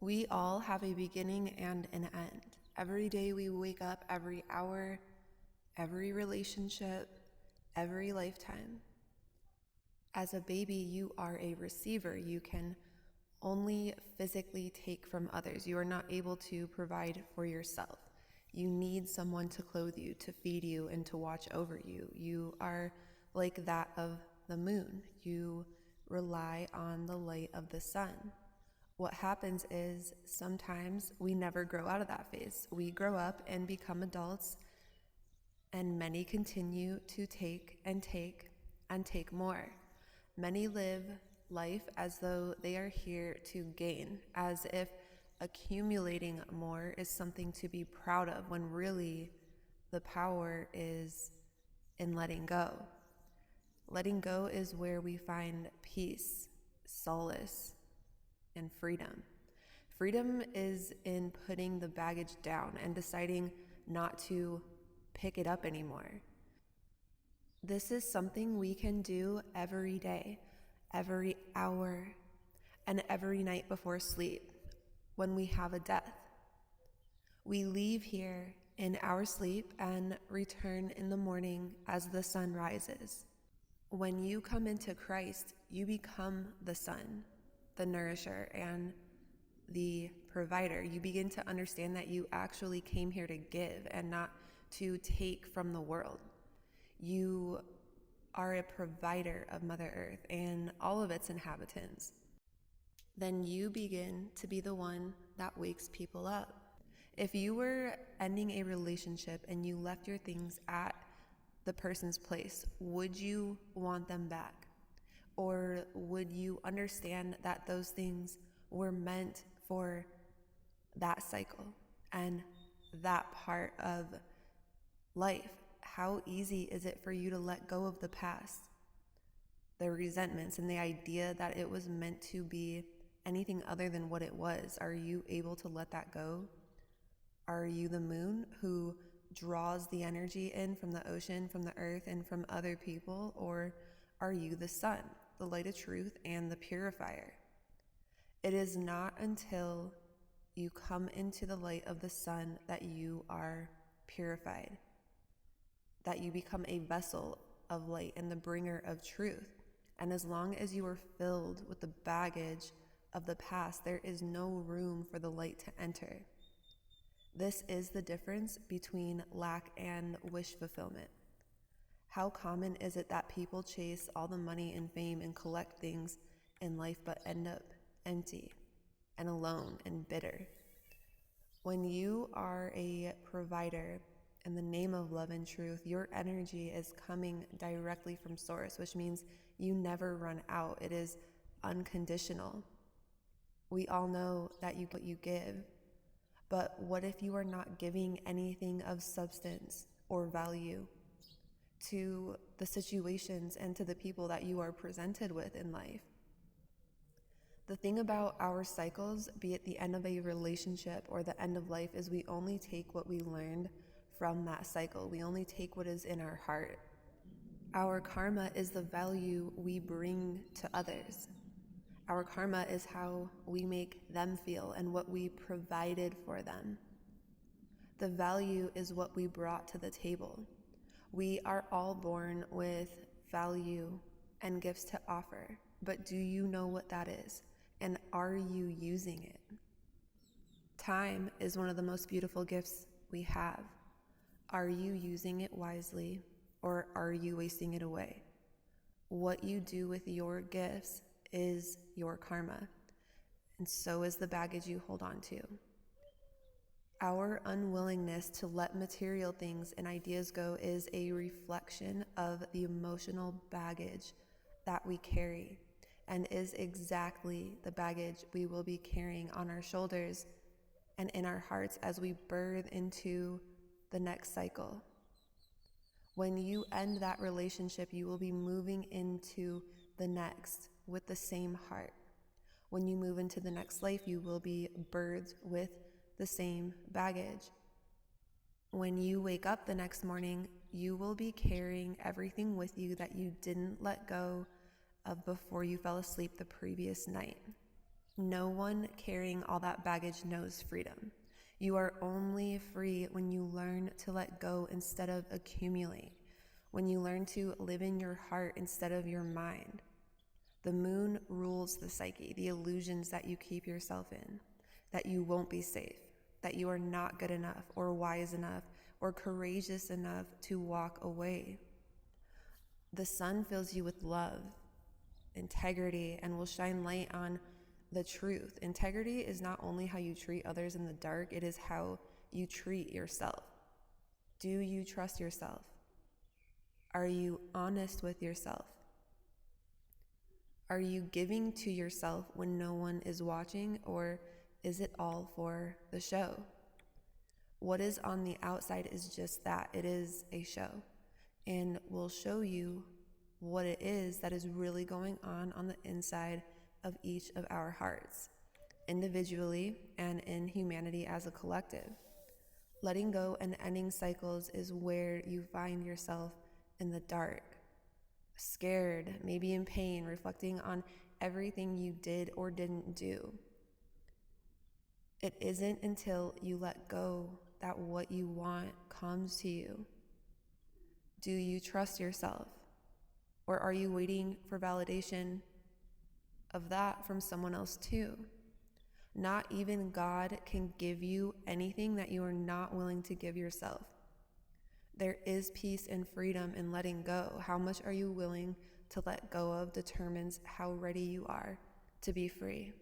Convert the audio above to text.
We all have a beginning and an end. Every day we wake up, every hour, every relationship, every lifetime. As a baby, you are a receiver. You can only physically take from others. You are not able to provide for yourself. You need someone to clothe you, to feed you, and to watch over you. You are like that of the moon. You rely on the light of the sun. What happens is sometimes we never grow out of that phase. We grow up and become adults, and many continue to take and take and take more. Many live life as though they are here to gain, as if accumulating more is something to be proud of, when really the power is in letting go. Letting go is where we find peace, solace, and freedom. Freedom is in putting the baggage down and deciding not to pick it up anymore. This is something we can do every day, every hour, and every night before sleep when we have a death. We leave here in our sleep and return in the morning as the sun rises. When you come into Christ, you become the sun, the nourisher, and the provider. You begin to understand that you actually came here to give and not to take from the world. You are a provider of Mother Earth and all of its inhabitants. Then you begin to be the one that wakes people up. If you were ending a relationship and you left your things at the person's place, would you want them back? Or would you understand that those things were meant for that cycle and that part of life? How easy is it for you to let go of the past, the resentments, and the idea that it was meant to be anything other than what it was? Are you able to let that go? Are you the moon who draws the energy in from the ocean, from the earth, and from other people? Or are you the sun, the light of truth, and the purifier? It is not until you come into the light of the sun that you are purified, that you become a vessel of light and the bringer of truth. And as long as you are filled with the baggage of the past, there is no room for the light to enter. This is the difference between lack and wish fulfillment. How common is it that people chase all the money and fame and collect things in life but end up empty and alone and bitter? When you are a provider in the name of love and truth, your energy is coming directly from source, which means you never run out. It is unconditional. We all know that you give, but what if you are not giving anything of substance or value to the situations and to the people that you are presented with in life? The thing about our cycles, be it the end of a relationship or the end of life, is we only take what we learned from that cycle. We only take what is in our heart. Our karma is the value we bring to others. Our karma is how we make them feel and what we provided for them. The value is what we brought to the table. We are all born with value and gifts to offer, but do you know what that is? And are you using it? Time is one of the most beautiful gifts we have. Are you using it wisely, or are you wasting it away? What you do with your gifts is your karma, and so is the baggage you hold on to. Our unwillingness to let material things and ideas go is a reflection of the emotional baggage that we carry, and is exactly the baggage we will be carrying on our shoulders and in our hearts as we birth into the next cycle. When you end that relationship, you will be moving into the next with the same heart. When you move into the next life, you will be birthed with the same baggage. When you wake up the next morning, you will be carrying everything with you that you didn't let go of before you fell asleep the previous night. No one carrying all that baggage knows freedom. You are only free when you learn to let go instead of accumulate, when you learn to live in your heart instead of your mind. The moon rules the psyche, the illusions that you keep yourself in, that you won't be safe, that you are not good enough or wise enough or courageous enough to walk away. The sun fills you with love, integrity, and will shine light on the truth. Integrity is not only how you treat others in the dark, it is how you treat yourself. Do you trust yourself? Are you honest with yourself? Are you giving to yourself when no one is watching, or is it all for the show? What is on the outside is just that. It is a show, and will show you what it is that is really going on the inside of each of our hearts, individually and in humanity as a collective. Letting go and ending cycles is where you find yourself in the dark, scared, maybe in pain, reflecting on everything you did or didn't do. It isn't until you let go that what you want comes to you. Do you trust yourself? Or are you waiting for validation of that from someone else too? Not even God can give you anything that you are not willing to give yourself. There is peace and freedom in letting go. How much are you willing to let go of determines how ready you are to be free.